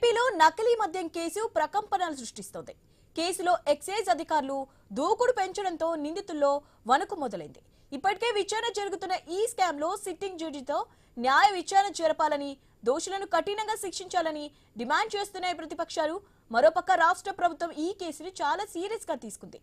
ఏపీలో నకిలీ మద్యం కేసు ప్రకంపనలు సృష్టిస్తోంది. కేసులో ఎక్సైజ్ అధికారులు దూకుడు పెంచడంతో నిందితుల్లో వణుకు మొదలైంది. ఇప్పటికే విచారణ జరుగుతున్న ఈ స్కామ్ లో సిట్టింగ్ జడ్జితో న్యాయ విచారణ జరపాలని, దోషులను కఠినంగా శిక్షించాలని డిమాండ్ చేస్తున్నాయి ప్రతిపక్షాలు. మరోపక్క రాష్ట్ర ప్రభుత్వం ఈ కేసును చాలా సీరియస్ గా తీసుకుంది.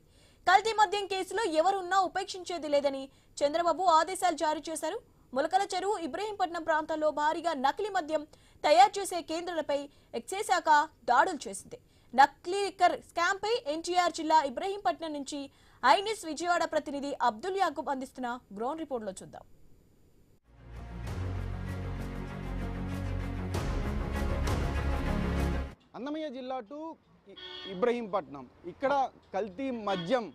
కల్తీ మద్యం కేసులో ఎవరున్నా ఉపేక్షించేది లేదని చంద్రబాబు ఆదేశాలు జారీ చేశారు. ములకల చెరువు, ఇబ్రహీంపట్నం ప్రాంతాల్లో భారీగా నకిలీ మద్యం తయారు చేసే కేంద్రాలపై ఎక్సైజ్ శాఖ దాడులు చేసింది. నకిలీ లిక్కర్ స్కామ్ పై ఎన్టీఆర్ జిల్లా ఇబ్రహీంపట్నం నుంచి ఐన్యూస్ విజయవాడ ప్రతినిధి అబ్దుల్ యాకూబ్ అందిస్తున్న గ్రౌండ్ రిపోర్ట్ లో చూద్దాం. అన్నమయ్య జిల్లా టు ఇబ్రహీంపట్నం ఇక్కడ కల్తీ మద్యం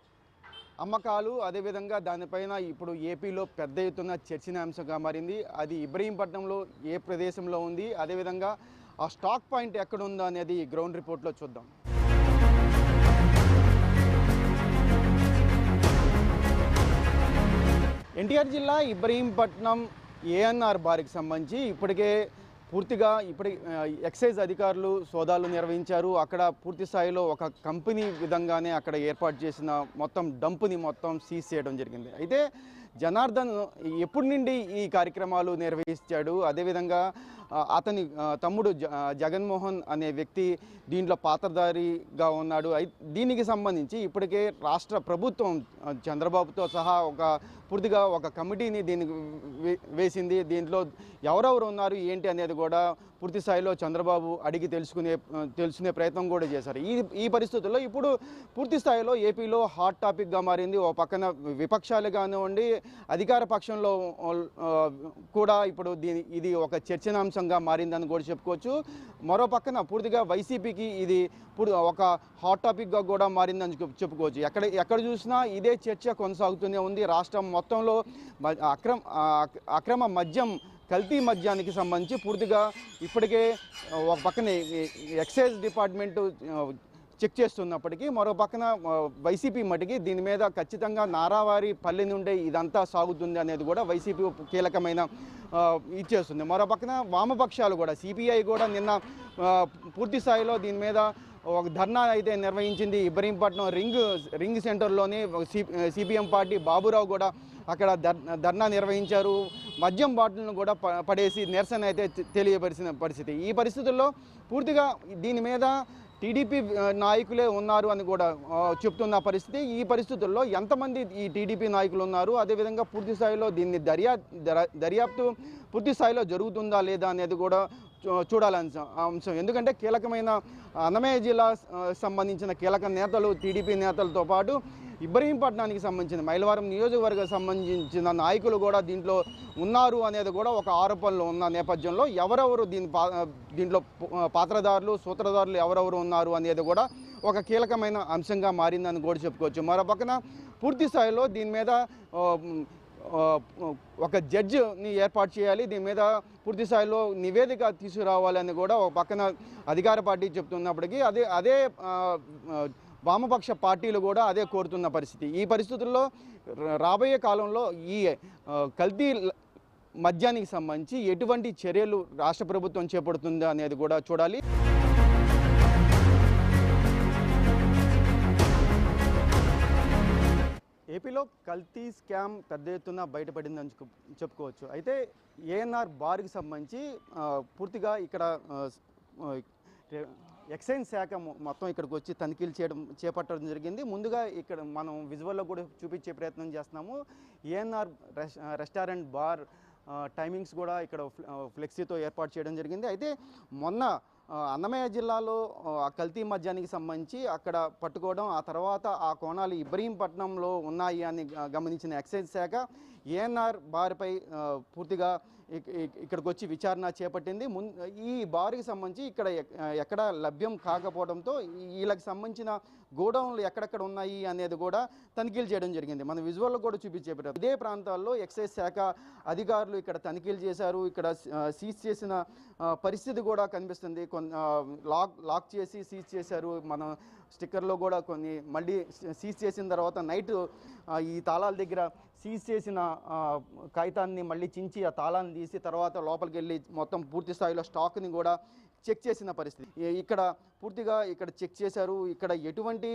అమ్మకాలు, అదేవిధంగా దానిపైన ఇప్పుడు ఏపీలో పెద్ద ఎత్తున చర్చనీయాంశంగా మారింది. అది ఇబ్రహీంపట్నంలో ఏ ప్రదేశంలో ఉంది, అదేవిధంగా ఆ స్టాక్ పాయింట్ ఎక్కడ ఉందో అనేది గ్రౌండ్ రిపోర్ట్లో చూద్దాం. ఎన్టీఆర్ జిల్లా ఇబ్రహీంపట్నం ఏఎన్ఆర్ బార్కి సంబంధించి ఇప్పటికే పూర్తిగా ఎక్సైజ్ అధికారులు సోదాలు నిర్వహించారు. అక్కడ పూర్తి స్థాయిలో ఒక కంపెనీ విధంగానే అక్కడ ఏర్పాటు చేసిన మొత్తం డంప్ని మొత్తం సీజ్ చేయడం జరిగింది. అయితే జనార్దన్ ఎప్పటి నుండి ఈ కార్యక్రమాలు నిర్వహించాడు, అదేవిధంగా అతని తమ్ముడు జగన్మోహన్ అనే వ్యక్తి దీంట్లో పాత్రధారిగా ఉన్నాడు. దీనికి సంబంధించి ఇప్పటికే రాష్ట్ర ప్రభుత్వం చంద్రబాబుతో సహా పూర్తిగా ఒక కమిటీని దీనికి వేసింది. దీంట్లో ఎవరెవరు ఉన్నారు ఏంటి అనేది కూడా పూర్తి స్థాయిలో చంద్రబాబు అడిగి తెలుసుకునే ప్రయత్నం కూడా చేశారు. ఈ పరిస్థితుల్లో ఇప్పుడు పూర్తి స్థాయిలో ఏపీలో హాట్ టాపిక్గా మారింది. ఓ పక్కన విపక్షాలు కానివ్వండి, అధికార పక్షంలో కూడా ఇప్పుడు ఇది ఒక చర్చనాంశంగా మారిందని కూడా చెప్పుకోవచ్చు. మరో పక్కన పూర్తిగా వైసీపీకి ఇది ఒక హాట్ టాపిక్గా కూడా మారిందని చెప్పుకోవచ్చు. ఎక్కడ చూసినా ఇదే చర్చ కొనసాగుతూనే ఉంది. రాష్ట్రం మొత్తంలో అక్రమ మద్యం, కల్తీ మద్యానికి సంబంధించి పూర్తిగా ఇప్పటికే ఒక పక్కన ఎక్సైజ్ డిపార్ట్మెంటు చెక్ చేస్తున్నప్పటికీ మరో పక్కన వైసీపీ మటుకి దీని మీద ఖచ్చితంగా నారావారి పల్లె నుండే ఇదంతా సాగుతుంది అనేది కూడా వైసీపీ కీలకమైన ఇచ్చేస్తుంది. మరో పక్కన వామపక్షాలు కూడా, సిపిఐ కూడా నిన్న పూర్తి స్థాయిలో దీని మీద ఒక ధర్నా అయితే నిర్వహించింది. ఇబ్రహీంపట్నం రింగ్ సెంటర్లోని సిపిఎం పార్టీ బాబురావు కూడా అక్కడ ధర్నా నిర్వహించారు. మద్యం బాటిల్ను కూడా పడేసి నిరసన అయితే తెలియపరిచిన పరిస్థితి. ఈ పరిస్థితుల్లో పూర్తిగా దీని మీద టీడీపీ నాయకులే ఉన్నారు అని కూడా చెప్తున్న పరిస్థితి. ఈ పరిస్థితుల్లో ఎంతమంది ఈ టీడీపీ నాయకులు ఉన్నారు, అదేవిధంగా పూర్తి స్థాయిలో దీన్ని దర్యాప్తు పూర్తి స్థాయిలో జరుగుతుందా లేదా అనేది కూడా చూడాల్సిన అంశం. ఎందుకంటే కీలకమైన అన్నమయ్య జిల్లా సంబంధించిన కీలక నేతలు, టీడీపీ నేతలతో పాటు ఇబ్రహీంపట్నానికి సంబంధించిన మైలవరం నియోజకవర్గం సంబంధించిన నాయకులు కూడా దీంట్లో ఉన్నారు అనేది కూడా ఒక ఆరోపణలు ఉన్న నేపథ్యంలో ఎవరెవరు దీంట్లో పాత్రదారులు, సూత్రధారులు ఎవరెవరు ఉన్నారు అనేది కూడా ఒక కీలకమైన అంశంగా మారిందని కూడా చెప్పుకోవచ్చు. మరో పక్కన పూర్తి స్థాయిలో దీని మీద ఒక జడ్జిని ఏర్పాటు చేయాలి, దీని మీద పూర్తి స్థాయిలో నివేదిక తీసుకురావాలని కూడా ఒక పక్కన అధికార పార్టీ చెప్తున్నప్పటికీ అదే వామపక్ష పార్టీలు కూడా అదే కోరుతున్న పరిస్థితి. ఈ పరిస్థితుల్లో రాబోయే కాలంలో ఈ కల్తీ మద్యానికి సంబంధించి ఎటువంటి చర్యలు రాష్ట్ర ప్రభుత్వం చేపడుతుందా అనేది కూడా చూడాలి. ఏపీలో కల్తీ స్కామ్ పెద్ద ఎత్తున బయటపడిందని చెప్పుకోవచ్చు. అయితే ఏఎన్ఆర్ బార్కి సంబంధించి పూర్తిగా ఇక్కడ ఎక్సైజ్ శాఖ మొత్తం ఇక్కడికి వచ్చి తనిఖీలు చేపట్టడం జరిగింది. ముందుగా ఇక్కడ మనం విజువల్లో కూడా చూపించే ప్రయత్నం చేస్తున్నాము. ఏఎన్ఆర్ రెస్టారెంట్ బార్ టైమింగ్స్ కూడా ఇక్కడ ఫ్లెక్సీతో ఏర్పాటు చేయడం జరిగింది. అయితే మొన్న అన్నమయ్య జిల్లాలో ఆ కల్తీ మద్యానికి సంబంధించి అక్కడ పట్టుకోవడం, ఆ తర్వాత ఆ కోణాలు ఇబ్రహీంపట్నంలో ఉన్నాయి అని గమనించిన ఎక్సైజ్ శాఖ ఏఎన్ఆర్ బార్పై పూర్తిగా ఇక్కడికి వచ్చి విచారణ చేపట్టింది. ఈ బార్కి సంబంధించి ఎక్కడ లభ్యం కాకపోవడంతో వీళ్ళకి సంబంధించిన గోడౌన్లు ఎక్కడెక్కడ ఉన్నాయి అనేది కూడా తనిఖీలు చేయడం జరిగింది. మన విజువల్లో కూడా చూపించే ఇదే ప్రాంతాల్లో ఎక్సైజ్ శాఖ అధికారులు ఇక్కడ తనిఖీలు చేశారు. ఇక్కడ సీజ్ చేసిన పరిస్థితి కూడా కనిపిస్తుంది. లాక్ చేసి సీజ్ చేశారు. మన స్టిక్కర్లో కూడా కొన్ని మళ్ళీ సీజ్ చేసిన తర్వాత నైట్ ఈ తాళాల దగ్గర సీజ్ చేసిన కాగితాన్ని మళ్ళీ చించి ఆ తాళాన్ని తీసి తర్వాత లోపలికి వెళ్ళి మొత్తం పూర్తి స్థాయిలో స్టాక్ని కూడా చెక్ చేసిన పరిస్థితి. ఇక్కడ పూర్తిగా ఇక్కడ చెక్ చేశారు. ఇక్కడ ఎటువంటి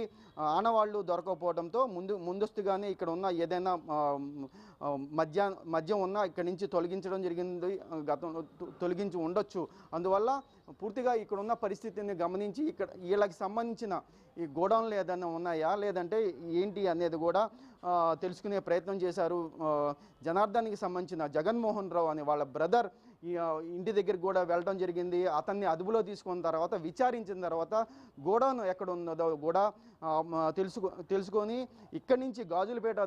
ఆనవాళ్ళు దొరకకపోవడంతో ముందస్తుగానే ఇక్కడ ఉన్న ఏదైనా మద్యం ఉన్నా ఇక్కడి నుంచి తొలగించడం జరిగింది. గతంలో తొలగించి ఉండొచ్చు. అందువల్ల పూర్తిగా ఇక్కడ ఉన్న పరిస్థితిని గమనించి ఇక్కడ వీళ్ళకి సంబంధించిన ఈ గోడౌన్లు ఏదైనా ఉన్నాయా లేదంటే ఏంటి అనేది కూడా తెలుసుకునే ప్రయత్నం చేశారు. జనార్దన్కి సంబంధించిన జగన్మోహన్ రావు అని వాళ్ళ బ్రదర్ ఇంటి దగ్గరికి కూడా వెళ్ళడం జరిగింది. అతన్ని అదుపులో తీసుకున్న తర్వాత విచారించిన తర్వాత గోడౌన్ ఎక్కడ ఉన్నదో కూడా తెలుసుకొని ఇక్కడి నుంచి గాజులపేట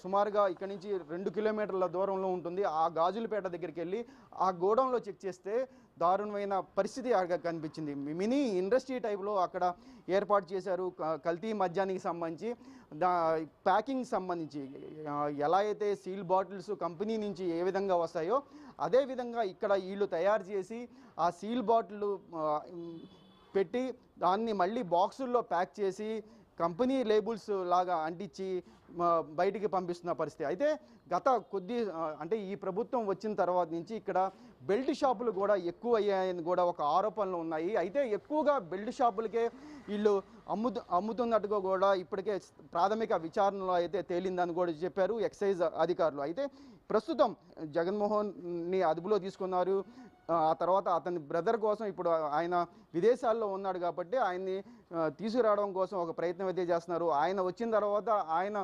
సుమారుగా ఇక్కడి నుంచి 2 కిలోమీటర్ల దూరంలో ఉంటుంది. ఆ గాజులపేట దగ్గరికి వెళ్ళి ఆ గోడౌన్లో చెక్ చేస్తే దారుణమైన పరిస్థితి అక్కడ కనిపించింది. మినీ ఇండస్ట్రీ టైప్లో అక్కడ ఏర్పాటు చేశారు. కల్తీ మద్యానికి సంబంధించి ప్యాకింగ్ సంబంధించి ఎలా అయితే సీల్ బాటిల్స్ కంపెనీ నుంచి ఏ విధంగా వస్తాయో అదేవిధంగా ఇక్కడ వీళ్ళు తయారు చేసి ఆ సీల్ బాటిల్ పెట్టి దాన్ని మళ్ళీ బాక్సుల్లో ప్యాక్ చేసి కంపెనీ లేబుల్స్ లాగా అంటించి బయటికి పంపిస్తున్న పరిస్థితి. అయితే గత అంటే ఈ ప్రభుత్వం వచ్చిన తర్వాత నుంచి ఇక్కడ బెల్ట్ షాపులు కూడా ఎక్కువ అయ్యాయని కూడా ఒక ఆరోపణలు ఉన్నాయి. అయితే ఎక్కువగా బెల్ట్ షాపులకే వీళ్ళు అమ్ముతున్నట్టుగా కూడా ఇప్పటికే ప్రాథమిక విచారణలో అయితే తేలిందని కూడా చెప్పారు ఎక్సైజ్ అధికారులు. అయితే ప్రస్తుతం జగన్మోహన్ని అదుపులో తీసుకున్నారు. ఆ తర్వాత అతని బ్రదర్ కోసం ఇప్పుడు ఆయన విదేశాల్లో ఉన్నాడు కాబట్టి ఆయన్ని తీసుకురావడం కోసం ఒక ప్రయత్నం అయితే చేస్తున్నారు. ఆయన వచ్చిన తర్వాత ఆయన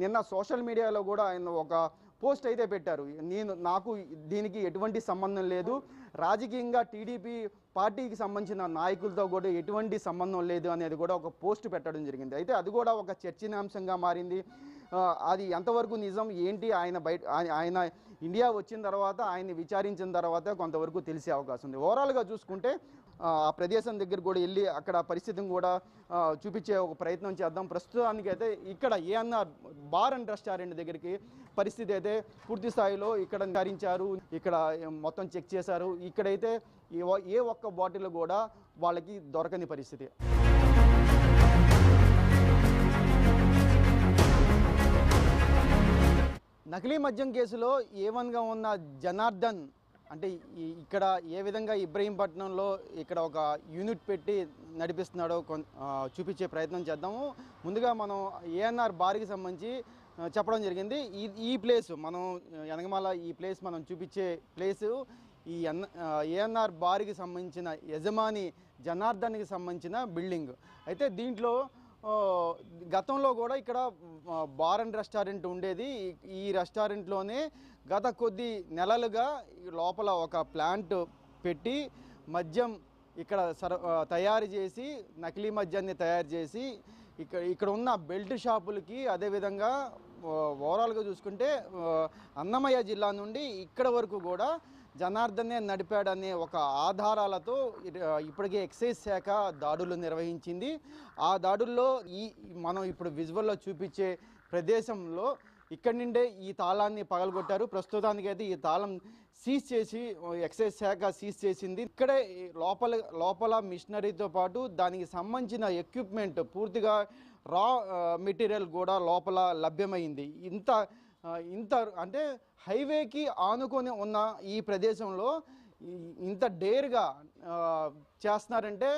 నిన్న సోషల్ మీడియాలో కూడా ఆయన ఒక పోస్ట్ అయితే పెట్టారు. నాకు దీనికి ఎటువంటి సంబంధం లేదు, రాజకీయంగా టీడీపీ పార్టీకి సంబంధించిన నాయకులతో కూడా ఎటువంటి సంబంధం లేదు అనేది కూడా ఒక పోస్ట్ పెట్టడం జరిగింది. అయితే అది కూడా ఒక చర్చనీయాంశంగా మారింది. అది ఎంతవరకు నిజం ఏంటి ఆయన ఇండియా వచ్చిన తర్వాత ఆయన్ని విచారించిన తర్వాత కొంతవరకు తెలిసే అవకాశం ఉంది. ఓవరాల్గా చూసుకుంటే ఆ ప్రదేశం దగ్గర కూడా వెళ్ళి అక్కడ పరిస్థితిని కూడా చూపించే ఒక ప్రయత్నం చేద్దాం. ప్రస్తుతానికి అయితే ఇక్కడ ఏఎన్ఆర్ బార్ అండ్ రెస్టారెంట్ దగ్గరికి పరిస్థితి అయితే పూర్తి స్థాయిలో ఇక్కడ విచారించారు. ఇక్కడ మొత్తం చెక్ చేశారు. ఇక్కడైతే ఏ ఒక్క బాటిల్ కూడా వాళ్ళకి దొరకని పరిస్థితి. నకిలీ మద్యం కేసులో A1గా ఉన్న జనార్దన్ అంటే ఇక్కడ ఏ విధంగా ఇబ్రహీంపట్నంలో ఇక్కడ ఒక యూనిట్ పెట్టి నడిపిస్తున్నాడో చూపించే ప్రయత్నం చేద్దాము. ముందుగా మనం ఏఎన్ఆర్ బార్కి సంబంధించి చెప్పడం జరిగింది. ఈ ప్లేస్ మనం యనగమాల ఈ ప్లేస్ మనం చూపించే ప్లేసు ఈ ఏఎన్ఆర్ బార్కి సంబంధించిన యజమాని జనార్దన్కి సంబంధించిన బిల్డింగ్. అయితే దీంట్లో గతంలో కూడా ఇక్కడ బార్ అండ్ రెస్టారెంట్ ఉండేది. ఈ రెస్టారెంట్లోనే గత కొద్ది నెలలుగా లోపల ఒక ప్లాంట్ పెట్టి మద్యం ఇక్కడ తయారు చేసి నకిలీ మద్యాన్ని తయారు చేసి ఇక్కడ ఉన్న బెల్ట్ షాపులకి అదేవిధంగా ఓవరాల్గా చూసుకుంటే అన్నమయ్య జిల్లా నుండి ఇక్కడ వరకు కూడా జనార్దనే నడిపాడనే ఒక ఆధారాలతో ఇప్పటికే ఎక్సైజ్ శాఖ దాడులు నిర్వహించింది. ఆ దాడుల్లో మనం ఇప్పుడు విజువల్లో చూపించే ప్రదేశంలో ఇక్కడి నుండే ఈ తాళాన్ని పగలగొట్టారు. ప్రస్తుతానికైతే ఈ తాళం సీజ్ చేసి ఎక్సైజ్ శాఖ సీజ్ చేసింది. ఇక్కడే లోపల మిషనరీతో పాటు దానికి సంబంధించిన ఎక్విప్మెంట్ పూర్తిగా రా మెటీరియల్ కూడా లోపల లభ్యమైంది. ఇంత అంటే హైవేకి ఆనుకొని ఉన్న ఈ ప్రదేశంలో ఇంత డేర్గా చేస్తున్నారంటే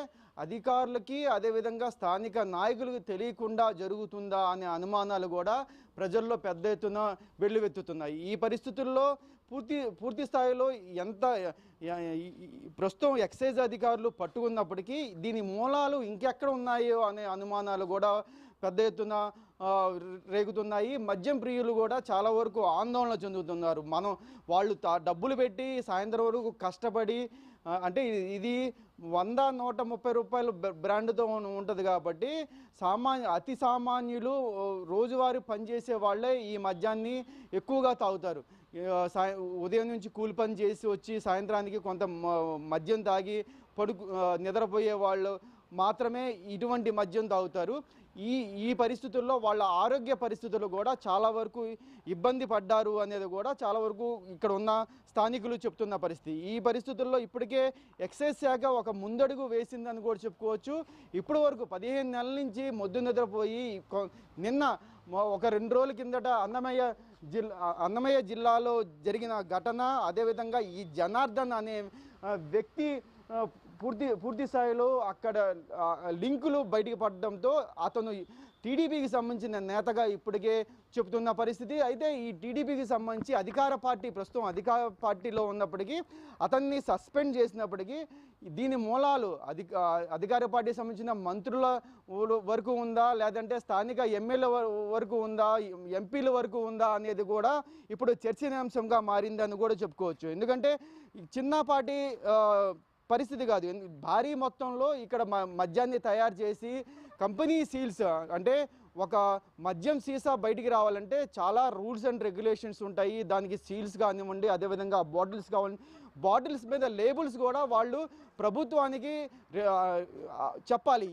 అధికారులకి అదేవిధంగా స్థానిక నాయకులకు తెలియకుండా జరుగుతుందా అనే అనుమానాలు కూడా ప్రజల్లో పెద్ద ఎత్తున వెల్లువెత్తుతున్నాయి. ఈ పరిస్థితుల్లో పూర్తి స్థాయిలో ప్రస్తుతం ఎక్సైజ్ అధికారులు పట్టుకున్నప్పటికీ దీని మూలాలు ఇంకెక్కడ ఉన్నాయో అనే అనుమానాలు కూడా పెద్ద ఎత్తున రేగుతున్నాయి. మద్యం ప్రియులు కూడా చాలా వరకు ఆందోళన చెందుతున్నారు. వాళ్ళు డబ్బులు పెట్టి సాయంత్రం వరకు కష్టపడి అంటే ఇది 100-130 రూపాయలు బ్రాండ్తో ఉంటుంది కాబట్టి అతి సామాన్యులు రోజువారీ పనిచేసే వాళ్ళే ఈ మద్యాన్ని ఎక్కువగా తాగుతారు. ఉదయం నుంచి కూలి పని చేసి వచ్చి సాయంత్రానికి కొంత మద్యం తాగి నిద్రపోయే వాళ్ళు మాత్రమే ఇటువంటి మద్యం తాగుతారు. ఈ పరిస్థితుల్లో వాళ్ళ ఆరోగ్య పరిస్థితులు కూడా చాలా వరకు ఇబ్బంది పడ్డారు అనేది కూడా చాలా వరకు ఇక్కడ ఉన్న స్థానికులు చెప్తున్న పరిస్థితి. ఈ పరిస్థితుల్లో ఇప్పటికే ఎక్సైజ్ శాఖ ఒక ముందడుగు వేసిందని కూడా చెప్పుకోవచ్చు. ఇప్పటి వరకు 15 నెలల నుంచి మొద్దు నిద్రపోయి నిన్న ఒక 2 రోజుల కిందట అన్నమయ్య జిల్లాలో జరిగిన ఘటన అదేవిధంగా ఈ జనార్దన్ అనే వ్యక్తి పూర్తి స్థాయిలో అక్కడ లింకులు బయటికి పడడంతో అతను టీడీపీకి సంబంధించిన నేతగా ఇప్పటికే చెబుతున్న పరిస్థితి. అయితే ఈ టీడీపీకి సంబంధించి ప్రస్తుతం అధికార పార్టీలో ఉన్నప్పటికీ అతన్ని సస్పెండ్ చేసినప్పటికీ దీని మూలాలు అధికార పార్టీకి సంబంధించిన మంత్రుల వరకు ఉందా, లేదంటే స్థానిక ఎమ్మెల్యే వరకు ఉందా, ఎంపీల వరకు ఉందా అనేది కూడా ఇప్పుడు చర్చనీయాంశంగా మారిందని కూడా చెప్పుకోవచ్చు. ఎందుకంటే చిన్నపాటి పరిస్థితి కాదు, భారీ మొత్తంలో ఇక్కడ మద్యాన్ని తయారు చేసి కంపెనీ సీల్స్, అంటే ఒక మద్యం సీసా బయటికి రావాలంటే చాలా రూల్స్ అండ్ రెగ్యులేషన్స్ ఉంటాయి. దానికి సీల్స్ కానివ్వండి, అదేవిధంగా బాటిల్స్ కావాలి, బాటిల్స్ మీద లేబుల్స్ కూడా వాళ్ళు ప్రభుత్వానికి చెప్పాలి.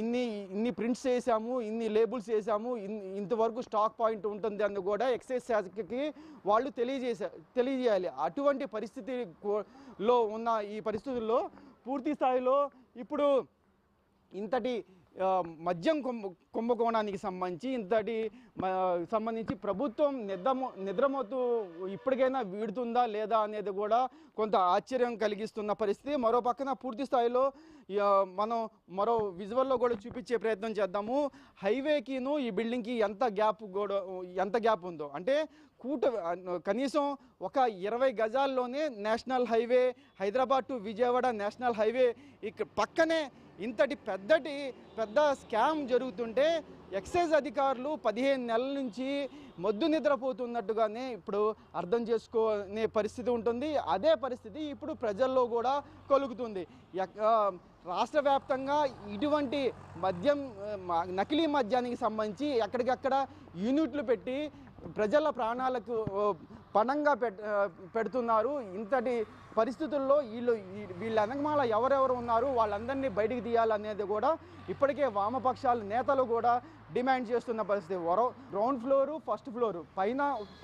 ఇన్ని ప్రింట్స్ వేసాము, ఇన్ని లేబుల్స్ వేసాము, ఇంతవరకు స్టాక్ పాయింట్ ఉంటుంది అని కూడా ఎక్సైజ్ శాఖకి వాళ్ళు తెలియజేయాలి. అటువంటి పరిస్థితిలో ఉన్న ఈ పరిస్థితుల్లో పూర్తి స్థాయిలో ఇప్పుడు ఇంతటి మద్యం కుంభకోణానికి సంబంధించి ప్రభుత్వం నిద్రమోతూ ఇప్పటికైనా వీడుతుందా లేదా అనేది కూడా కొంత ఆశ్చర్యం కలిగిస్తున్న పరిస్థితి. మరో పక్కన పూర్తి స్థాయిలో మనం మరో విజువల్లో కూడా చూపించే ప్రయత్నం చేద్దాము. హైవేకిను ఈ బిల్డింగ్కి ఎంత గ్యాప్ ఉందో, అంటే కనీసం ఒక 20 గజాల్లోనే national highway, Hyderabad to Vijayawada national highway ఇక్కడ పక్కనే ఇంతటి పెద్ద స్కామ్ జరుగుతుంటే ఎక్సైజ్ అధికారులు 15 నెలల నుంచి మొద్దు నిద్రపోతున్నట్టుగానే ఇప్పుడు అర్థం చేసుకునే పరిస్థితి ఉంటుంది. అదే పరిస్థితి ఇప్పుడు ప్రజల్లో కూడా కలుగుతుంది. రాష్ట్ర వ్యాప్తంగా ఇటువంటి నకిలీ మద్యానికి సంబంధించి ఎక్కడికక్కడ యూనిట్లు పెట్టి ప్రజల ప్రాణాలకు పణంగా పెడుతున్నారు. ఇంతటి పరిస్థితుల్లో వీళ్ళ వెనకమాల ఎవరెవరు ఉన్నారు వాళ్ళందరినీ బయటికి తీయాలనేది కూడా ఇప్పటికే వామపక్షాల నేతలు కూడా డిమాండ్ చేస్తున్న పరిస్థితి. గ్రౌండ్ ఫ్లోరు, ఫస్ట్ ఫ్లోరు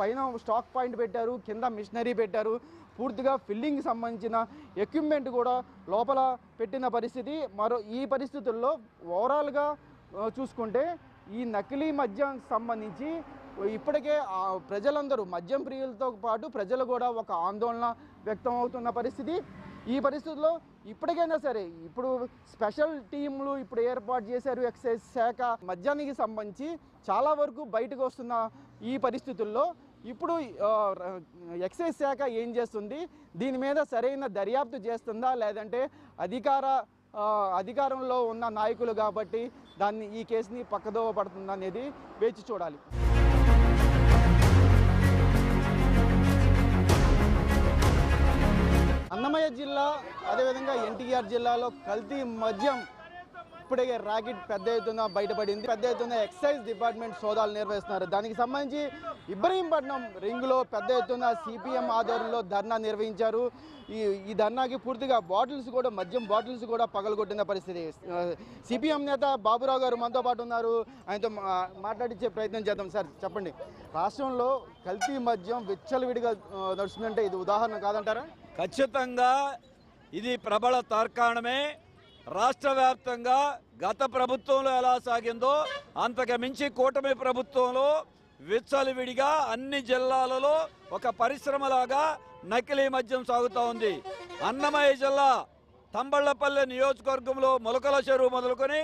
పైన స్టాక్ పాయింట్ పెట్టారు, కింద మిషనరీ పెట్టారు, పూర్తిగా ఫిల్లింగ్కి సంబంధించిన ఎక్విప్మెంట్ కూడా లోపల పెట్టిన పరిస్థితి. ఈ పరిస్థితుల్లో ఓవరాల్గా చూసుకుంటే ఈ నకిలీ మద్యం సంబంధించి ఇప్పటికే ప్రజలందరూ, మద్యం ప్రియులతో పాటు ప్రజలు కూడా ఒక ఆందోళన వ్యక్తం అవుతున్న పరిస్థితి. ఈ పరిస్థితుల్లో ఇప్పటికైనా సరే ఇప్పుడు స్పెషల్ టీంలు ఇప్పుడు ఏర్పాటు చేశారు ఎక్సైజ్ శాఖ. మద్యానికి సంబంధించి చాలా వరకు బయటకు వస్తున్న ఈ పరిస్థితుల్లో ఇప్పుడు ఎక్సైజ్ శాఖ ఏం చేస్తుంది, దీని మీద సరైన దర్యాప్తు చేస్తుందా, లేదంటే అధికారంలో ఉన్న నాయకులు కాబట్టి ఈ కేసుని పక్కదోవ పడుతుందా అనేది వేచి చూడాలి. అన్నమయ్య జిల్లా, అదేవిధంగా ఎన్టీఆర్ జిల్లాలో కల్తీ మద్యం ఇప్పటికే ర్యాకెట్ పెద్ద ఎత్తున బయటపడింది. పెద్ద ఎత్తున ఎక్సైజ్ డిపార్ట్మెంట్ సోదాలు నిర్వహిస్తున్నారు. దానికి సంబంధించి ఇబ్రహీంపట్నం రింగులో పెద్ద ఎత్తున సిపిఎం ఆధ్వర్యంలో ధర్నా నిర్వహించారు. ఈ ధర్నాకి పూర్తిగా మద్యం బాటిల్స్ కూడా పగలగొట్టిన పరిస్థితి. సిపిఎం నేత బాబురావు గారు మనతో పాటు ఉన్నారు, ఆయనతో మాట్లాడించే ప్రయత్నం చేద్దాం. సార్ చెప్పండి, రాష్ట్రంలో కల్తీ మద్యం విచ్చలవిడిగా నడుస్తుందంటే ఇది ఉదాహరణ కాదంటారా? ఖచ్చితంగా ఇది ప్రబల తార్కాణమే. రాష్ట్ర వ్యాప్తంగా గత ప్రభుత్వంలో ఎలా సాగిందో అంతకు మించి కూటమి ప్రభుత్వంలో విచ్చలవిడిగా అన్ని జిల్లాలలో ఒక పరిశ్రమలాగా నకిలీ మద్యం సాగుతూ ఉంది. అన్నమయ్య జిల్లా తంబళ్లపల్లె నియోజకవర్గంలో మొలకల చెరువు మొదలుకొని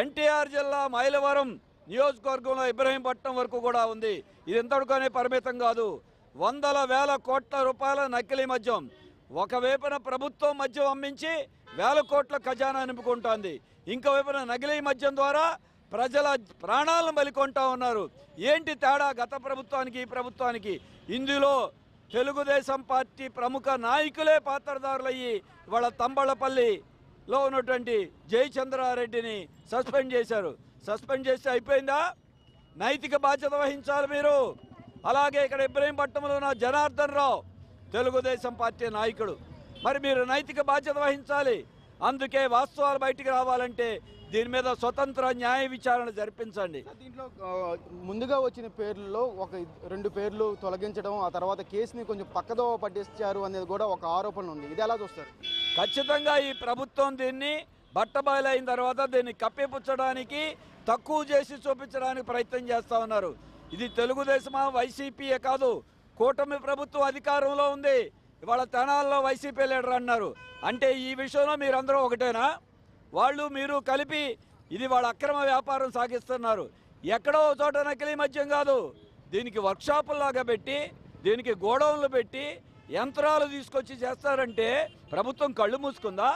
ఎన్టీఆర్ జిల్లా మైలవరం నియోజకవర్గంలో ఇబ్రహీంపట్నం వరకు కూడా ఉంది. ఇది ఎంతటికనే పరిమితం కాదు. వందల వేల కోట్ల రూపాయల నకిలీ మద్యం ఒకవైపున ప్రభుత్వం మద్యం అమ్మించి వేల కోట్ల ఖజానా నింపుకుంటోంది, ఇంకోవైపున నకిలీ మద్యం ద్వారా ప్రజల ప్రాణాలను బలికొంటా ఉన్నారు. ఏంటి తేడా గత ప్రభుత్వానికి ఈ ప్రభుత్వానికి? ఇందులో తెలుగుదేశం పార్టీ ప్రముఖ నాయకులే పాత్రదారులయ్యి వాళ్ళ తంబళ్లపల్లిలో ఉన్నటువంటి జయచంద్రారెడ్డిని సస్పెండ్ చేశారు. సస్పెండ్ చేస్తే అయిపోయిందా? నైతిక బాధ్యత వహించాలి మీరు. అలాగే ఇక్కడ ఇబ్రహీంపట్నంలో ఉన్న జనార్దన్ రావు తెలుగుదేశం పార్టీ నాయకుడు, మరి మీరు నైతిక బాధ్యత వహించాలి. అందుకే వాస్తవాలు బయటికి రావాలంటే దీని మీద స్వతంత్ర న్యాయ విచారణ జరిపించండి. దీంట్లో ముందుగా వచ్చిన పేర్లలో 1-2 పేర్లు తొలగించడం, ఆ తర్వాత కేసుని కొంచెం పక్కదో పట్టించారు అనేది కూడా ఒక ఆరోపణ ఉంది. ఇది ఎలా చూస్తారు? ఖచ్చితంగా ఈ ప్రభుత్వం దీన్ని బట్టబయలైన తర్వాత దీన్ని కప్పిపుచ్చడానికి, తక్కువ చేసి చూపించడానికి ప్రయత్నం చేస్తూ ఉన్నారు. ఇది తెలుగుదేశమా వైసీపీయే కాదు, కూటమి ప్రభుత్వం అధికారంలో ఉంది. ఇవాళ తెనాల్లో వైసీపీ లీడర్ అన్నారు. అంటే ఈ విషయంలో మీరందరూ ఒకటేనా? వాళ్ళు మీరు కలిపి ఇది వాళ్ళ అక్రమ వ్యాపారం సాగిస్తున్నారు. ఎక్కడో చోట నకిలీ మద్యం కాదు, దీనికి వర్క్షాపుల్లాగా పెట్టి, దీనికి గోడౌన్లు పెట్టి యంత్రాలు తీసుకొచ్చి చేస్తారంటే ప్రభుత్వం కళ్ళు మూసుకుందా?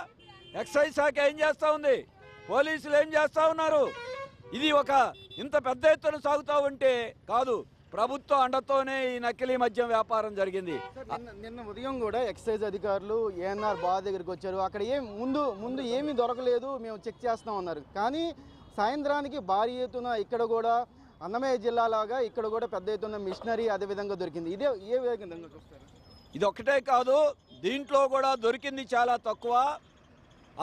ఎక్సైజ్ శాఖ ఏం చేస్తూ ఉంది? పోలీసులు ఏం చేస్తూ ఉన్నారు? ఇది ఒక ఇంత పెద్ద ఎత్తున సాగుతూ ఉంటే కాదు, ప్రభుత్వ అండతోనే ఈ నకిలీ మద్యం వ్యాపారం జరిగింది. నిన్న ఉదయం కూడా ఎక్సైజ్ అధికారులు ఏఎన్ఆర్ బార్ దగ్గరికి వచ్చారు. అక్కడ ముందు ఏమీ దొరకలేదు, మేము చెక్ చేస్తాం అన్నారు. కానీ సాయంత్రానికి భారీ ఎత్తున ఇక్కడ కూడా అన్నమయ్య జిల్లాలాగా ఇక్కడ కూడా పెద్ద ఎత్తున మిషనరీ అదేవిధంగా దొరికింది. ఇదే ఏ విధంగా చూస్తారు? ఇది ఒక్కటే కాదు, దీంట్లో కూడా దొరికింది చాలా తక్కువ,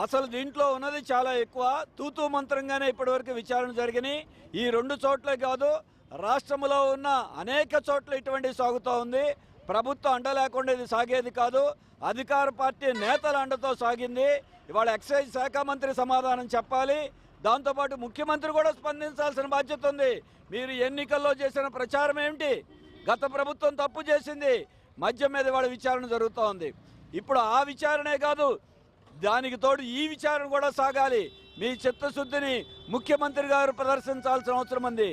అసలు దీంట్లో ఉన్నది చాలా ఎక్కువ. తూతూ మంత్రంగానే ఇప్పటివరకు విచారణ జరిగినాయి. ఈ 2 చోట్లే కాదు, రాష్ట్రంలో ఉన్న అనేక చోట్ల ఇటువంటి సాగుతూ ఉంది. ప్రభుత్వం అండ లేకుండా ఇది సాగేది కాదు, అధికార పార్టీ నేతల అండతో సాగింది. ఇవాళ ఎక్సైజ్ శాఖ మంత్రి సమాధానం చెప్పాలి, దాంతోపాటు ముఖ్యమంత్రి కూడా స్పందించాల్సిన బాధ్యత ఉంది. మీరు ఎన్నికల్లో చేసిన ప్రచారం ఏమిటి? గత ప్రభుత్వం తప్పు చేసింది, మద్యం మీద వాళ్ళ విచారణ జరుగుతూ ఉంది. ఇప్పుడు ఆ విచారణే కాదు, దానికి తోడు ఈ విచారణ కూడా సాగాలి. మీ చిత్తశుద్ధిని ముఖ్యమంత్రి గారు ప్రదర్శించాల్సిన అవసరం ఉంది.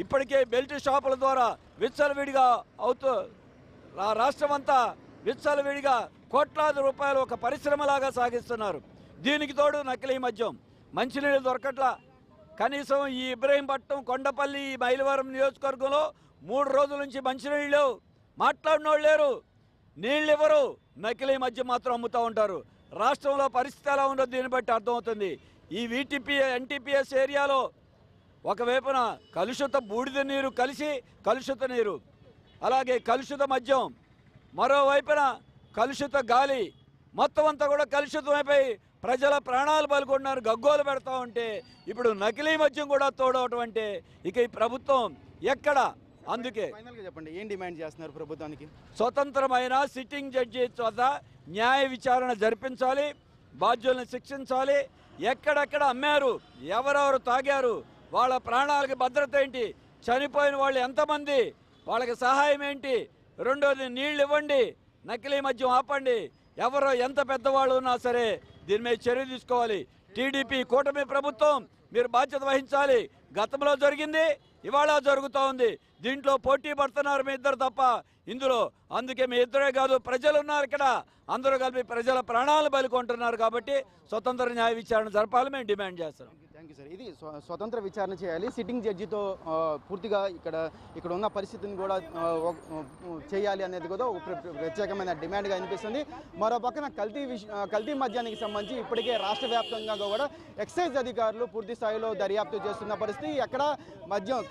ఇప్పటికే బెల్ట్ షాపుల ద్వారా విచ్చలవిడిగా రాష్ట్రం అంతా విచ్చలవిడిగా కోట్లాది రూపాయలు ఒక పరిశ్రమలాగా సాగిస్తున్నారు. దీనికి తోడు నకిలీ మద్యం, మంచినీళ్ళు దొరకట్లా. కనీసం ఈ ఇబ్రహీంపట్నం, కొండపల్లి, మైలవరం నియోజకవర్గంలో 3 రోజుల నుంచి మంచినీళ్ళు మాట్లాడినోళ్ళు లేరు, నీళ్ళు ఇవ్వరు, నకిలీ మద్యం మాత్రం అమ్ముతూ ఉంటారు. రాష్ట్రంలో పరిస్థితి ఎలా ఉండదు దీన్ని బట్టి అర్థమవుతుంది. ఈ ఎన్టీపీఎస్ ఏరియాలో ఒకవైపున కలుషిత బూడిద నీరు కలిసి కలుషిత నీరు, అలాగే కలుషిత మద్యం, మరోవైపున కలుషిత గాలి, మొత్తం అంతా కూడా కలుషితమైపోయి ప్రజల ప్రాణాలు పలుకున్నారు, గగ్గోలు పెడతా ఉంటే ఇప్పుడు నకిలీ మద్యం కూడా తోడవటం అంటే ఇక ఈ ప్రభుత్వం ఎక్కడ? అందుకే ఫైనల్గా చెప్పండి, ఏం డిమాండ్ చేస్తున్నారు ప్రభుత్వానికి? స్వతంత్రమైన సిట్టింగ్ జడ్జి వద్ద న్యాయ విచారణ జరిపించాలి, బాధ్యులను శిక్షించాలి. ఎక్కడెక్కడ అమ్మారు, ఎవరెవరు తాగారు, వాళ్ళ ప్రాణాలకి భద్రత ఏంటి, చనిపోయిన వాళ్ళు ఎంతమంది, వాళ్ళకి సహాయం ఏంటి, రెండోది నీళ్ళు ఇవ్వండి, నకిలీ మద్యం ఆపండి. ఎవరో ఎంత పెద్దవాళ్ళు ఉన్నా సరే దీని మీద చర్య తీసుకోవాలి. టీడీపీ కూటమి ప్రభుత్వం మీరు బాధ్యత వహించాలి. గతంలో జరిగింది, ఇవాళ జరుగుతూ ఉంది. దీంట్లో పోటీ పడుతున్నారు మీ ఇద్దరు తప్ప ఇందులో. అందుకే మీ ఇద్దరే కాదు, ప్రజలు ఉన్నారు ఇక్కడ, అందరూ కలిపి ప్రజల ప్రాణాలు బలికొంటున్నారు. కాబట్టి స్వతంత్ర న్యాయ విచారణ జరపాలి మేము డిమాండ్ చేస్తున్నాం. Thank you sir. ఇది స్వతంత్ర విచారణ చేయాలి, సిట్టింగ్ జడ్జితో పూర్తిగా ఇక్కడ ఉన్న పరిస్థితిని కూడా చేయాలి అనేది కూడా ఒక ప్రత్యేకమైన డిమాండ్గా అనిపిస్తుంది. మరో పక్కన కల్తీ మద్యానికి సంబంధించి ఇప్పటికే రాష్ట్ర వ్యాప్తంగా కూడా ఎక్సైజ్ అధికారులు పూర్తి స్థాయిలో దర్యాప్తు చేస్తున్న పరిస్థితి. ఎక్కడ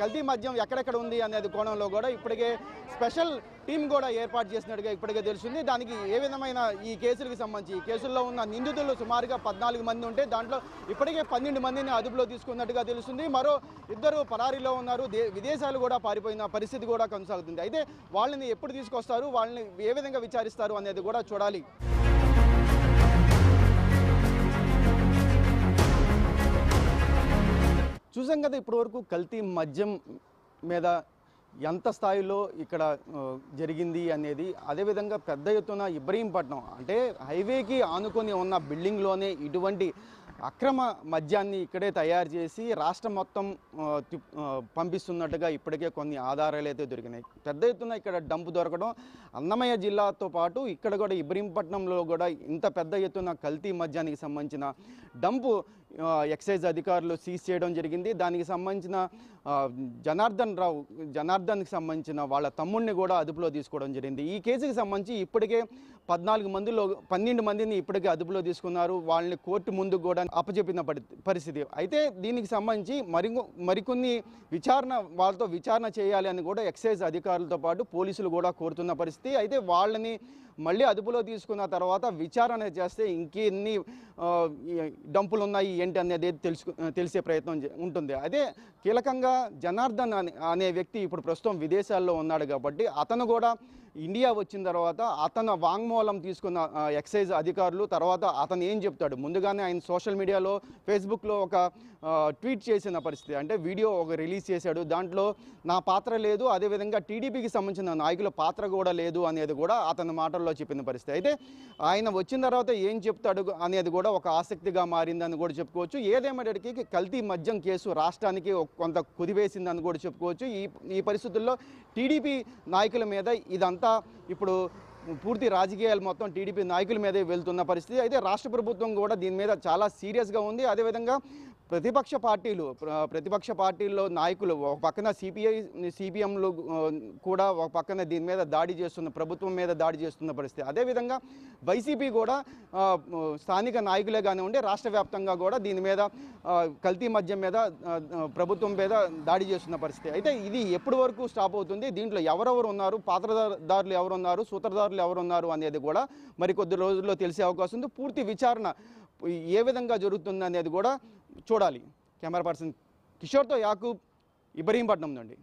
కల్తీ మద్యం ఎక్కడెక్కడ ఉంది అనేది కోణంలో కూడా ఇప్పటికే స్పెషల్ టీం కూడా ఏర్పాటు చేసినట్టుగా ఇప్పటికే తెలుస్తుంది. దానికి ఏ విధమైన ఈ కేసులకు సంబంధించి ఈ కేసుల్లో ఉన్న నిందితులు సుమారుగా 14 మంది ఉంటే దాంట్లో ఇప్పటికే 12 మందిని అదుపులో తీసుకున్నట్టుగా తెలుస్తుంది. మరో 2 పరారీలో ఉన్నారు, విదేశాలు కూడా పారిపోయిన పరిస్థితి కూడా కొనసాగుతుంది. అయితే వాళ్ళని ఎప్పుడు తీసుకొస్తారు, వాళ్ళని ఏ విధంగా విచారిస్తారు అనేది కూడా చూడాలి. చూసాం కదా ఇప్పటివరకు కల్తీ మద్యం మీద ఎంత స్థాయిలో ఇక్కడ జరిగింది అనేది. అదేవిధంగా పెద్ద ఎత్తున ఇబ్రహీంపట్నం అంటే హైవేకి ఆనుకొని ఉన్న బిల్డింగ్లోనే ఇటువంటి అక్రమ మద్యాన్ని ఇక్కడే తయారు చేసి రాష్ట్రం మొత్తం పంపిస్తున్నట్టుగా ఇప్పటికే కొన్ని ఆధారాలు అయితే దొరికినాయి. పెద్ద ఎత్తున ఇక్కడ డంపు దొరకడం, అన్నమయ్య జిల్లాతో పాటు ఇక్కడ కూడా ఇబ్రహీంపట్నంలో కూడా ఇంత పెద్ద ఎత్తున కల్తీ మద్యానికి సంబంధించిన డంపు ఎక్సైజ్ అధికారులు సీజ్ చేయడం జరిగింది. దానికి సంబంధించిన జనార్దన్కి సంబంధించిన వాళ్ళ తమ్ముడిని కూడా అదుపులో తీసుకోవడం జరిగింది. ఈ కేసుకి సంబంధించి ఇప్పటికే 12 మందిని ఇప్పటికే అదుపులో తీసుకున్నారు. వాళ్ళని కోర్టు ముందు కూడా అప్పచెప్పిన పరిస్థితి. అయితే దీనికి సంబంధించి మరికొన్ని వాళ్ళతో విచారణ చేయాలి అని కూడా ఎక్సైజ్ అధికారులతో పాటు పోలీసులు కూడా కోరుతున్న పరిస్థితి. అయితే వాళ్ళని మళ్ళీ అదుపులో తీసుకున్న తర్వాత విచారణ చేస్తే ఇంకెన్ని డంపులు ఉన్నాయి ఏంటి అనేది తెలిసే ప్రయత్నం ఉంటుంది. అదే కీలకంగా జనార్దన్ అనే వ్యక్తి ఇప్పుడు ప్రస్తుతం విదేశాల్లో ఉన్నాడు కాబట్టి అతను కూడా ఇండియా వచ్చిన తర్వాత అతను వాంగ్మూలం తీసుకున్న ఎక్సైజ్ అధికారులు తర్వాత అతను ఏం చెప్తాడు, ముందుగానే ఆయన సోషల్ మీడియాలో ఫేస్బుక్లో ఒక ట్వీట్ చేసిన పరిస్థితి, అంటే వీడియో ఒక రిలీజ్ చేశాడు. దాంట్లో నా పాత్ర లేదు, అదేవిధంగా టీడీపీకి సంబంధించిన నాయకుల పాత్ర కూడా లేదు అనేది కూడా అతని మాటల్లో చెప్పిన పరిస్థితి. అయితే ఆయన వచ్చిన తర్వాత ఏం చెప్తాడు అనేది కూడా ఒక ఆసక్తిగా మారిందని కూడా చెప్పుకోవచ్చు. ఏదేమైనప్పటికీ కల్తీ మద్యం కేసు రాష్ట్రానికి కొంత కుదివేసిందని కూడా చెప్పుకోవచ్చు. ఈ పరిస్థితుల్లో టీడీపీ నాయకుల మీద ఇదంతా ఇప్పుడు పూర్తి రాజకీయాలు మొత్తం టీడీపీ నాయకుల మీదే వెళ్తున్న పరిస్థితి. అయితే రాష్ట్ర ప్రభుత్వం కూడా దీని మీద చాలా సీరియస్గా ఉంది. అదేవిధంగా ప్రతిపక్ష పార్టీల్లో నాయకులు ఒక పక్కన సిపిఎంలు కూడా ఒక పక్కన దీని మీద దాడి చేస్తున్న, ప్రభుత్వం మీద దాడి చేస్తున్న పరిస్థితి. అదేవిధంగా వైసీపీ కూడా స్థానిక నాయకులే కానివ్వండి రాష్ట్ర వ్యాప్తంగా కూడా దీని మీద కల్తీ మద్యం మీద ప్రభుత్వం మీద దాడి చేస్తున్న పరిస్థితి. అయితే ఇది ఎప్పటి వరకు స్టాప్ అవుతుంది, దీంట్లో ఎవరెవరు ఉన్నారు, పాత్రదారులు ఎవరున్నారు, సూత్రధారులు ఎవరున్నారు అనేది కూడా మరికొద్ది రోజుల్లో తెలిసే అవకాశం ఉంది. పూర్తి విచారణ ఏ విధంగా జరుగుతుంది అనేది కూడా చూడాలి. కెమెరా పర్సన్ కిషోర్తో యాకూబ్, ఇబ్రహీంపట్నం నుండి.